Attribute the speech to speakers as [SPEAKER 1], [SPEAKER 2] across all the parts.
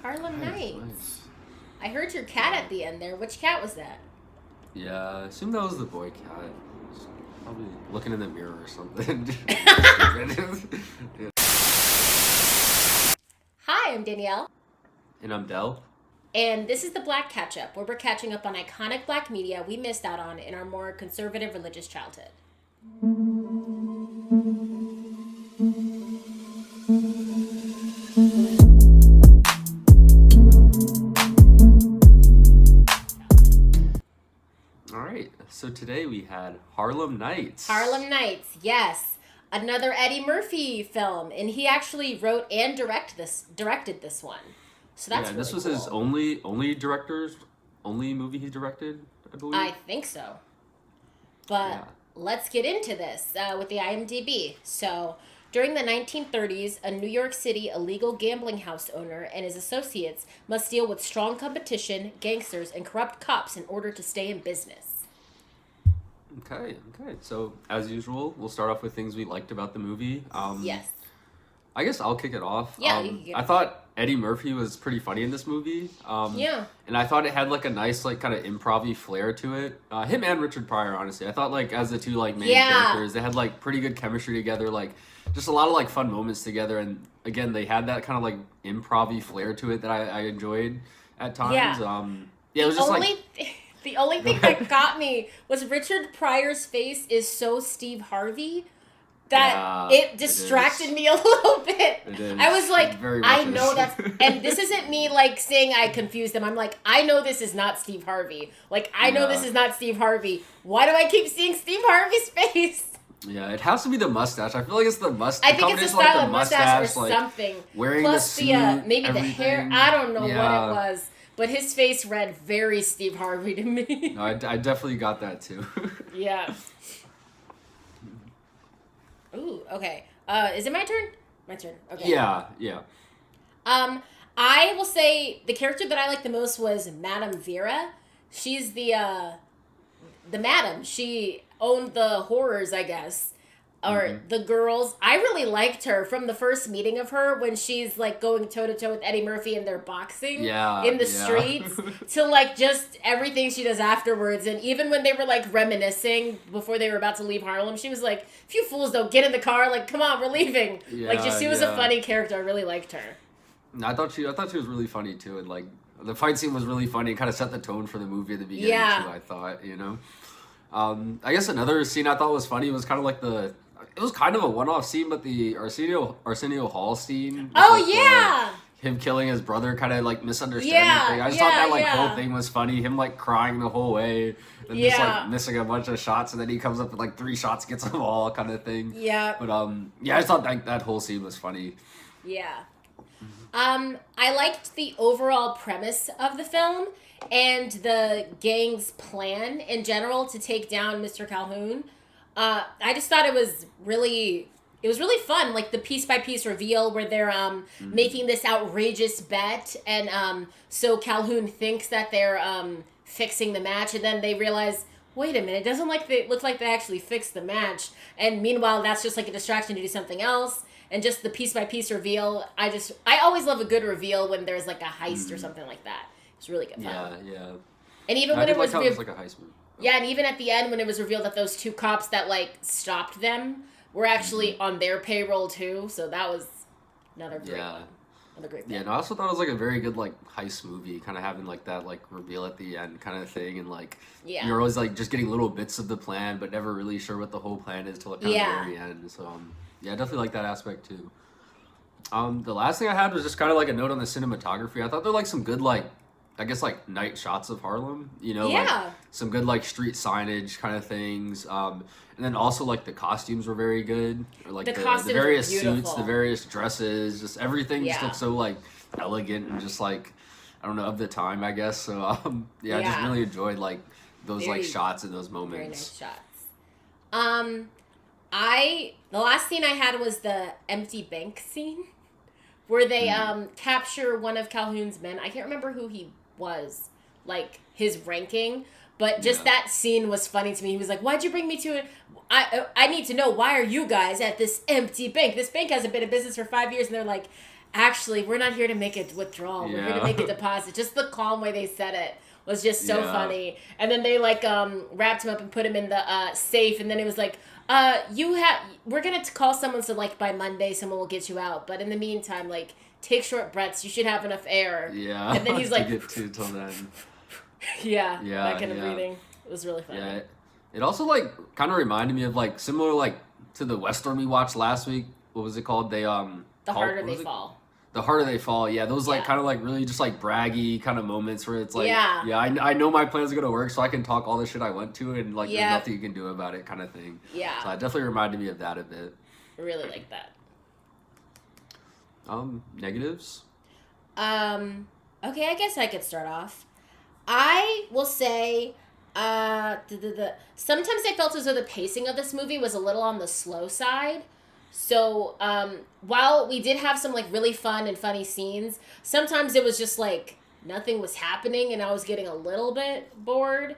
[SPEAKER 1] Harlem
[SPEAKER 2] Nice,
[SPEAKER 1] Nights.
[SPEAKER 2] nice.
[SPEAKER 1] I heard your cat at the end there. Which cat was that?
[SPEAKER 2] Yeah, I assume that was the boy cat. Just probably looking in the mirror or something. Stupid. Yeah.
[SPEAKER 1] Hi, I'm Danielle.
[SPEAKER 2] And I'm Dell.
[SPEAKER 1] And this is the Black Catch-Up, where we're catching up on iconic black media we missed out on in our more conservative religious childhood.
[SPEAKER 2] All right, so today we had Harlem Nights.
[SPEAKER 1] Harlem Nights, yes. Another Eddie Murphy film. And he actually wrote and directed this one. So that's
[SPEAKER 2] Yeah,
[SPEAKER 1] really
[SPEAKER 2] this was
[SPEAKER 1] cool.
[SPEAKER 2] his only movie he directed, I believe.
[SPEAKER 1] I think so. But
[SPEAKER 2] Yeah.
[SPEAKER 1] let's get into this with the IMDb. So, during the 1930s, a New York City illegal gambling house owner and his associates must deal with strong competition, gangsters, and corrupt cops in order to stay in business.
[SPEAKER 2] Okay. So as usual, we'll start off with things we liked about the movie.
[SPEAKER 1] Yes.
[SPEAKER 2] I guess I'll kick it off.
[SPEAKER 1] Yeah, you can kick
[SPEAKER 2] I
[SPEAKER 1] it
[SPEAKER 2] thought Eddie Murphy was pretty funny in this movie.
[SPEAKER 1] Yeah.
[SPEAKER 2] And I thought it had like a nice like kind of improv-y flair to it. Him and Richard Pryor, honestly. I thought like as the two like main characters, they had like pretty good chemistry together. Like just a lot of like fun moments together. And again, they had that kind of like improv-y flair to it that I enjoyed at times.
[SPEAKER 1] Yeah.
[SPEAKER 2] Yeah, it was just like
[SPEAKER 1] The only thing that got me was Richard Pryor's face is so Steve Harvey that
[SPEAKER 2] Yeah,
[SPEAKER 1] it distracted me a little bit.
[SPEAKER 2] It is.
[SPEAKER 1] I was like,
[SPEAKER 2] Very
[SPEAKER 1] I
[SPEAKER 2] much
[SPEAKER 1] know
[SPEAKER 2] is.
[SPEAKER 1] that's, and this isn't me like saying I confused them. I'm like, I know this is not Steve Harvey. Like, I know this is not Steve Harvey. Why do I keep seeing Steve Harvey's face?
[SPEAKER 2] Yeah, it has to be the mustache. I feel like it's the mustache.
[SPEAKER 1] I think it's a style of mustache or something.
[SPEAKER 2] Wearing
[SPEAKER 1] Plus
[SPEAKER 2] the suit,
[SPEAKER 1] maybe
[SPEAKER 2] everything.
[SPEAKER 1] the hair. I don't know what
[SPEAKER 2] Yeah.
[SPEAKER 1] it was. But his face read very Steve Harvey to me.
[SPEAKER 2] No, I definitely got that too.
[SPEAKER 1] Yeah. Ooh, okay. Is it my turn? My turn. Okay.
[SPEAKER 2] Yeah.
[SPEAKER 1] I will say the character that I liked the most was Madame Vera. She's the madam. She owned the horrors, I guess. Or the girls. I really liked her from the first meeting of her when she's like going toe to toe with Eddie Murphy and they're boxing in the streets to like just everything she does afterwards. And even when they were like reminiscing before they were about to leave Harlem, she was like, "If you fools don't get in the car, like come on, we're leaving." Like she was a funny character. I really liked her.
[SPEAKER 2] I thought she was really funny too, and like the fight scene was really funny. It kind of set the tone for the movie at the beginning too. I thought, I guess another scene I thought was funny was kind of like it was kind of a one-off scene, but the Arsenio Hall scene. With, him killing his brother, kind of like misunderstanding thing. I just thought that like whole thing was funny. Him like crying the whole way, and just like missing a bunch of shots, and then he comes up with like 3 shots, gets them all, kind of thing.
[SPEAKER 1] Yeah.
[SPEAKER 2] But I just thought that whole scene was funny.
[SPEAKER 1] Yeah. I liked the overall premise of the film and the gang's plan in general to take down Mr. Calhoun. I just thought it was really fun, like the piece by piece reveal where they're making this outrageous bet, and so Calhoun thinks that they're fixing the match, and then they realize, wait a minute, it doesn't look like they actually fixed the match, and meanwhile that's just like a distraction to do something else. And just the piece by piece reveal, I always love a good reveal when there's like a heist or something like that. It's really good fun.
[SPEAKER 2] Yeah.
[SPEAKER 1] And even when it was
[SPEAKER 2] like a heist movie.
[SPEAKER 1] yeah, and even at the end when it was revealed that those 2 cops that like stopped them were actually on their payroll too, so that was another great one. Another great thing.
[SPEAKER 2] Yeah, no, I also thought it was like a very good like heist movie, kind of having like that like reveal at the end kind of thing, and like you're always like just getting little bits of the plan, but never really sure what the whole plan is till kind of the very end. So yeah, I definitely like that aspect too. The last thing I had was just kind of like a note on the cinematography. I thought there were like some good like, I guess like night shots of Harlem, like some good like street signage kind of things. And then also like the costumes were very good. Or like the various suits, the various dresses, just everything just looked so like elegant and just like, I don't know, of the time, I guess. So I just really enjoyed like those like shots and those moments.
[SPEAKER 1] Very nice shots. The last scene I had was the empty bank scene where they capture one of Calhoun's men. I can't remember who he was, like his ranking, but just that scene was funny to me. He was like, "Why'd you bring me to it? I need to know, why are you guys at this empty bank? This bank hasn't been in business for 5 years." And they're like, actually, we're not here to make a withdrawal. We're here to make a deposit. Just the calm way they said it was just so funny. And then they like wrapped him up and put him in the safe. And then it was like, we're gonna call someone so like by Monday someone will get you out. But in the meantime, like take short breaths. You should have enough air.
[SPEAKER 2] Yeah.
[SPEAKER 1] And then he's like,
[SPEAKER 2] get to till then.
[SPEAKER 1] Yeah. That kind of breathing. It was really funny.
[SPEAKER 2] Yeah. It also like kind of reminded me of like similar like to the Western we watched last week. What was it called? The
[SPEAKER 1] Harder They Fall.
[SPEAKER 2] The Harder They Fall, yeah. Those like kind of like really just like braggy kind of moments where it's like, I know my plan's gonna work, so I can talk all the shit I went to, and like there's nothing you can do about it, kind of thing.
[SPEAKER 1] Yeah.
[SPEAKER 2] So it definitely reminded me of that a bit.
[SPEAKER 1] I really like that.
[SPEAKER 2] Negatives.
[SPEAKER 1] Okay, I guess I could start off. I will say, sometimes I felt as though the pacing of this movie was a little on the slow side. So, while we did have some, like, really fun and funny scenes, sometimes it was just, like, nothing was happening, and I was getting a little bit bored.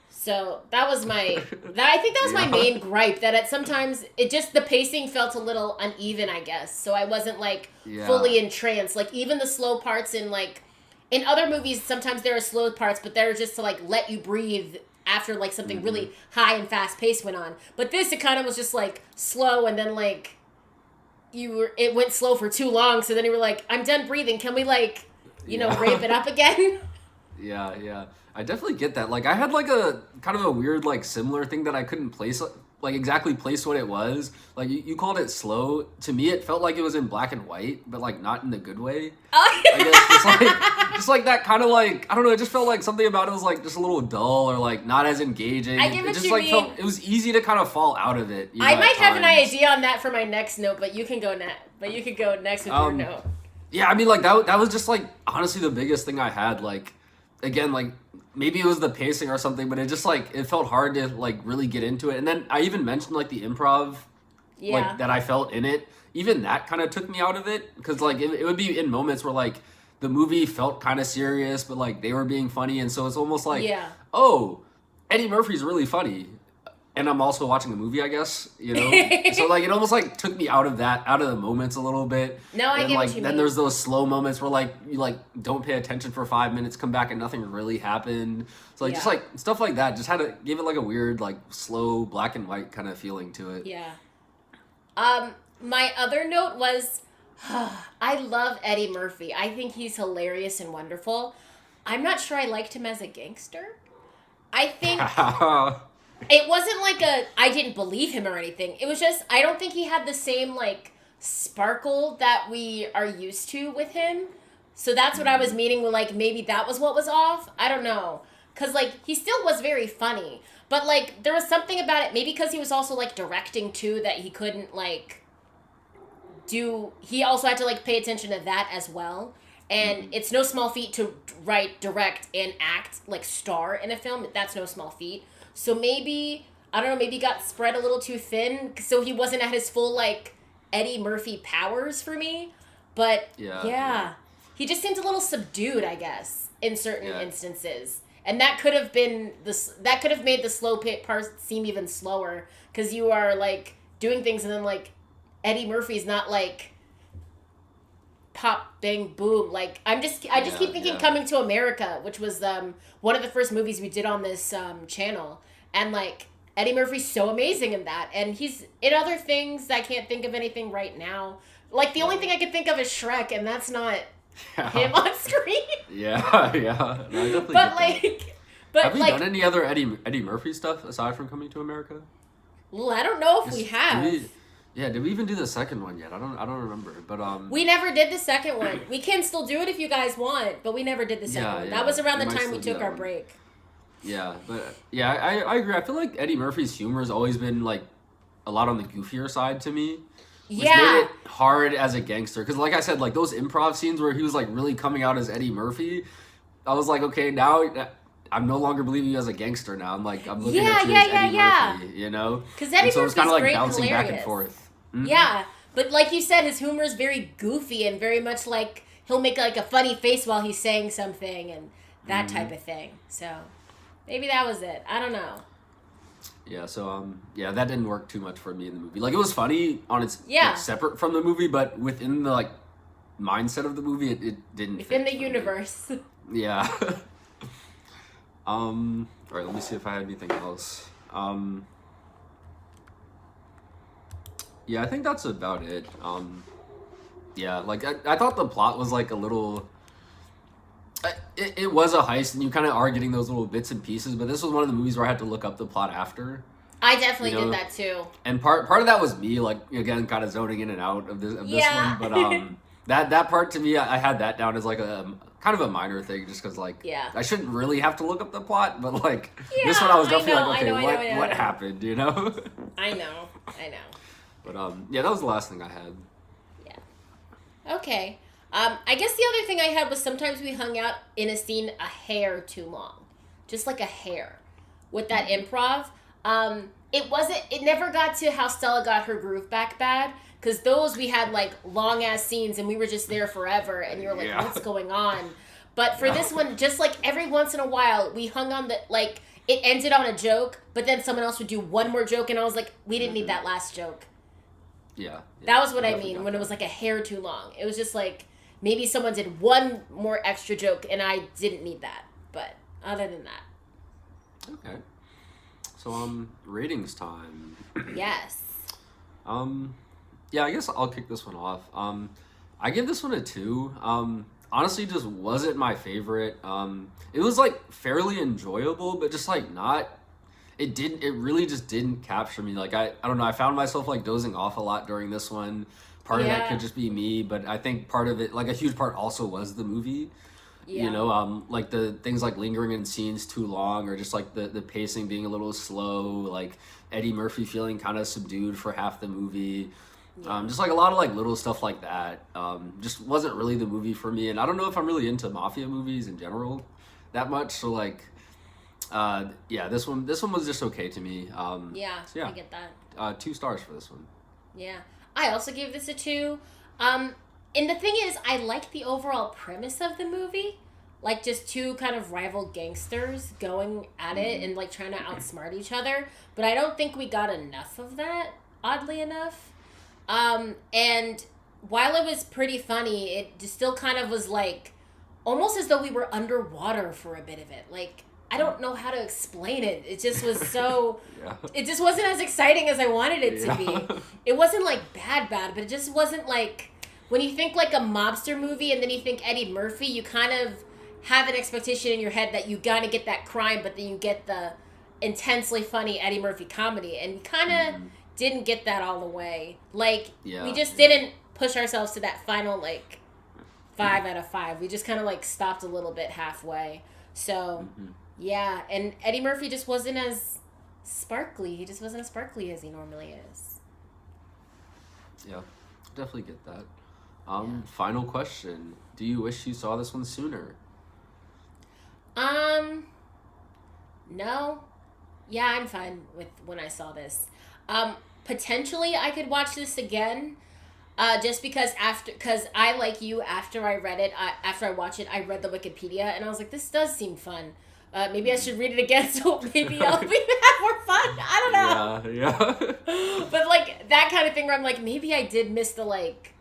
[SPEAKER 1] So, that was I think that was my main gripe, that sometimes, the pacing felt a little uneven, I guess. So, I wasn't, like, fully entranced. Like, even the slow parts in other movies, sometimes there are slow parts, but they're just to, like, let you breathe after like something really high and fast paced went on. But this, it kind of was just like slow, and then like it went slow for too long, so then you were like, I'm done breathing, can we like ramp it up again?
[SPEAKER 2] Yeah, I definitely get that. Like I had like a kind of a weird like similar thing that I couldn't place exactly place what it was. Like you called it slow. To me it felt like it was in black and white, but like not in the good way. I guess just like that kind of like, I don't know, it just felt like something about it was like just a little dull or like not as engaging.
[SPEAKER 1] I get what
[SPEAKER 2] it just
[SPEAKER 1] you
[SPEAKER 2] like
[SPEAKER 1] mean.
[SPEAKER 2] it was easy to kind of fall out of it.
[SPEAKER 1] I might have an idea on that for my next note, but you can go next. But you could go next with your note.
[SPEAKER 2] Yeah, I mean like that was just like honestly the biggest thing I had. Like again, like maybe it was the pacing or something, but it just like it felt hard to like really get into it. And then I even mentioned like the improv like that I felt in it. Even that kind of took me out of it, because like it would be in moments where like the movie felt kind of serious, but like they were being funny, and so it's almost like, oh, Eddie Murphy's really funny, and I'm also watching the movie, I guess, so like it almost like took me out of the moments a little bit.
[SPEAKER 1] No, I get what you
[SPEAKER 2] mean.
[SPEAKER 1] Then
[SPEAKER 2] there's those slow moments where like you like don't pay attention for 5 minutes, come back and nothing really happened. So like just like stuff like that just give it like a weird like slow black and white kind of feeling to it.
[SPEAKER 1] Yeah. My other note was, I love Eddie Murphy. I think he's hilarious and wonderful. I'm not sure I liked him as a gangster. I think it wasn't like I didn't believe him or anything. It was just, I don't think he had the same like sparkle that we are used to with him. So that's what I was meaning with like, maybe that was what was off. I don't know. Because like, he still was very funny. But like, there was something about it, maybe because he was also like directing too, that he couldn't like he also had to like pay attention to that as well. And it's no small feat to write, direct, and act, like star in a film. That's no small feat. So maybe, I don't know, maybe he got spread a little too thin, so he wasn't at his full like Eddie Murphy powers for me. But yeah. He just seemed a little subdued, I guess, in certain instances. And that could have made the slow part seem even slower, because you are like doing things and then like Eddie Murphy's not like pop bang boom. Like I just keep thinking Coming to America, which was one of the first movies we did on this channel, and like Eddie Murphy's so amazing in that, and he's in other things. I can't think of anything right now. Like the only thing I could think of is Shrek, and that's not him on screen.
[SPEAKER 2] No, I definitely have you done any other Eddie Murphy stuff aside from Coming to America?
[SPEAKER 1] Well, I don't know if we have.
[SPEAKER 2] Did we even do the second one yet? I don't remember. But
[SPEAKER 1] we never did the second one. We can still do it if you guys want, but we never did the second one. That was around the time we took our break.
[SPEAKER 2] Yeah, but I agree. I feel like Eddie Murphy's humor has always been like a lot on the goofier side to me. Which made it hard as a gangster, because like I said, like those improv scenes where he was like really coming out as Eddie Murphy, I was like, okay, now I'm no longer believing you as a gangster now. I'm like, I'm looking at you as Eddie Murphy,
[SPEAKER 1] Because Eddie Murphy's
[SPEAKER 2] so it's kind of like bouncing
[SPEAKER 1] hilarious.
[SPEAKER 2] back and forth. Mm-hmm.
[SPEAKER 1] Yeah, but like you said, his humor is very goofy and very much like he'll make like a funny face while he's saying something and that type of thing. So maybe that was it. I don't know.
[SPEAKER 2] Yeah, so that didn't work too much for me in the movie. Like it was funny on its like, separate from the movie, but within the like mindset of the movie, it didn't
[SPEAKER 1] within the universe.
[SPEAKER 2] Yeah. All right, let me see if I had anything else. Yeah, I think that's about it. Yeah, like I thought the plot was like a little. It was a heist, and you kind of are getting those little bits and pieces. But this was one of the movies where I had to look up the plot after.
[SPEAKER 1] I definitely did that too.
[SPEAKER 2] And part of that was me, like, again, kind of zoning in and out of this one. But that part to me, I had that down as like a kind of a minor thing, just because like I shouldn't really have to look up the plot, but like this one I was definitely what happened, you know?
[SPEAKER 1] I know.
[SPEAKER 2] But yeah, that was the last thing I had.
[SPEAKER 1] Yeah. Okay. I guess the other thing I had was sometimes we hung out in a scene a hair too long, just like a hair, with that improv. It never got to how Stella got her groove back bad, because those we had like long ass scenes and we were just there forever and you're like, what's going on? But for this one, just like every once in a while we hung on it ended on a joke, but then someone else would do one more joke and I was like, we didn't need that last joke.
[SPEAKER 2] Yeah.
[SPEAKER 1] That was what I mean when it was like a hair too long. It was just like maybe someone did one more extra joke and I didn't need that. But other than that.
[SPEAKER 2] Okay. So, ratings time.
[SPEAKER 1] Yes.
[SPEAKER 2] Yeah, I guess I'll kick this one off. I give this one a 2. Honestly, just wasn't my favorite. It was, like, fairly enjoyable, but just, like, not... It really just didn't capture me. Like, I don't know, I found myself, like, dozing off a lot during this one. Part of that could just be me, but I think part of it, like, a huge part also was the movie. Yeah. You know, like the things like lingering in scenes too long, or just like the pacing being a little slow, like Eddie Murphy feeling kind of subdued for half the movie. Just like a lot of like little stuff like that. Just wasn't really the movie for me. And I don't know if I'm really into mafia movies in general that much. So like, yeah, this one was just okay to me.
[SPEAKER 1] I get that.
[SPEAKER 2] 2 stars for this one.
[SPEAKER 1] Yeah. I also gave this a 2. And the thing is, I like the overall premise of the movie. Like, just two kind of rival gangsters going at it and, like, trying to outsmart each other. But I don't think we got enough of that, oddly enough. And while it was pretty funny, it just still kind of was, like, almost as though we were underwater for a bit of it. Like, I don't know how to explain it. It just was so... It just wasn't as exciting as I wanted it to be. It wasn't, like, bad, but it just wasn't, like... When you think like a mobster movie and then you think Eddie Murphy, you kind of have an expectation in your head that you gotta get that crime, but then you get the intensely funny Eddie Murphy comedy, and we kind of didn't get that all the way. Like, we just didn't push ourselves to that final like 5 out of 5. We just kind of like stopped a little bit halfway. So yeah, and Eddie Murphy just wasn't as sparkly. He just wasn't as sparkly as he normally is.
[SPEAKER 2] Yeah, definitely get that. Final question. Do you wish you saw this one sooner?
[SPEAKER 1] No. Yeah, I'm fine with when I saw this. Potentially I could watch this again. Just because I, like you, after I watched it, I read the Wikipedia and I was like, this does seem fun. Maybe I should read it again so maybe I'll have more fun. I don't know. Yeah. But like that kind of thing where I'm like, maybe I did miss the like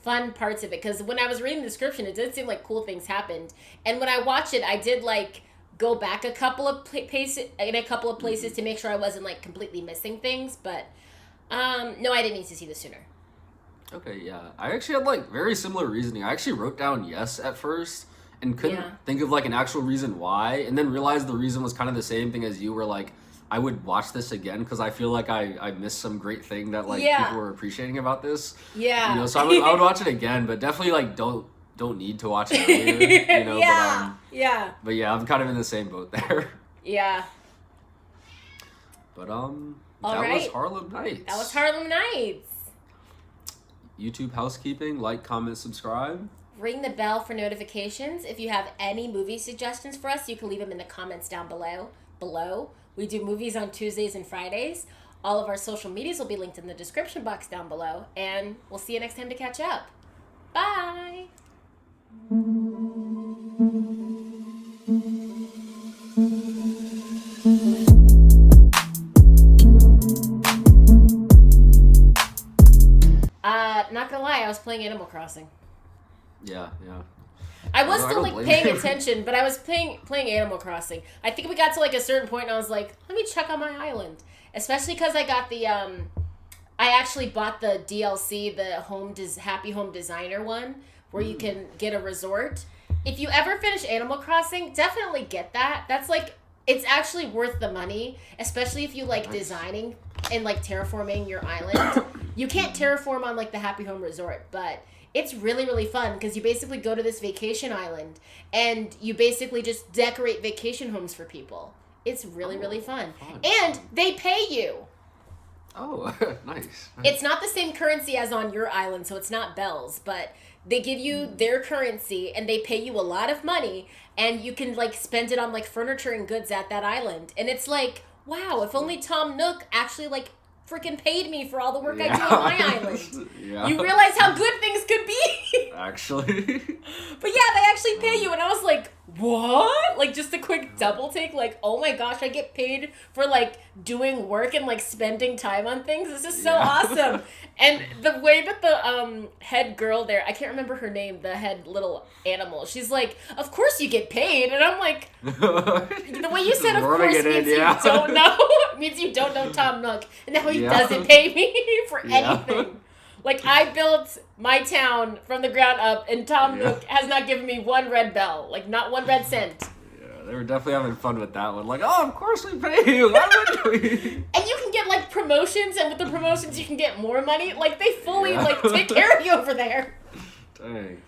[SPEAKER 1] fun parts of it, because when I was reading the description, it did seem like cool things happened. And when I watched it, I did like go back a couple of places to make sure I wasn't like completely missing things. But no, I didn't need to see this sooner.
[SPEAKER 2] Okay, yeah. I actually had like very similar reasoning. I actually wrote down yes at first and couldn't think of like an actual reason why, and then realized the reason was kind of the same thing as you were like, I would watch this again because I feel like I missed some great thing that like people were appreciating about this. Yeah. You know, so I would watch it again, but definitely like don't need to watch it earlier, you know. But yeah, I'm kind of in the same boat there. Yeah. But was Harlem Nights.
[SPEAKER 1] That was Harlem Nights.
[SPEAKER 2] YouTube housekeeping, like, comment, subscribe.
[SPEAKER 1] Ring the bell for notifications. If you have any movie suggestions for us, you can leave them in the comments down below. We do movies on Tuesdays and Fridays. All of our social medias will be linked in the description box down below. And we'll see you next time to catch up. Bye! Not gonna lie, I was playing Animal Crossing.
[SPEAKER 2] Yeah.
[SPEAKER 1] I was still like paying attention, but I was playing Animal Crossing. I think we got to like a certain point, and I was like, let me check on my island, especially because I got the I actually bought the DLC, the Happy Home Designer one, where you can get a resort. If you ever finish Animal Crossing, definitely get that. That's like, it's actually worth the money, especially if you like designing and like terraforming your island. You can't terraform on like the Happy Home Resort, but it's really, really fun because you basically go to this vacation island and you basically just decorate vacation homes for people. It's really, really fun. And they pay you.
[SPEAKER 2] Oh, nice.
[SPEAKER 1] It's not the same currency as on your island, so it's not bells, but they give you their currency and they pay you a lot of money, and you can like spend it on like furniture and goods at that island. And it's like, wow, if only Tom Nook actually like freaking paid me for all the work I do on my island. You realize how good things could be.
[SPEAKER 2] Actually.
[SPEAKER 1] But yeah, they actually pay you, and I was like, what? Like, just a quick double take, like, oh my gosh, I get paid for like doing work and like spending time on things. This is so awesome. And the way that the head girl there, I can't remember her name, the head little animal, she's like, of course you get paid. And I'm like, the way you said of course means you don't know. Means you don't know Tom Nook. And now he doesn't pay me for anything. Like, I built my town from the ground up, and Tom Nook has not given me one red bell. Like, not one red cent.
[SPEAKER 2] Yeah, they were definitely having fun with that one. Like, oh, of course we pay you. Why wouldn't we?
[SPEAKER 1] And you can get, like, promotions, and with the promotions you can get more money. Like, they fully, like, take care of you over there.
[SPEAKER 2] Dang.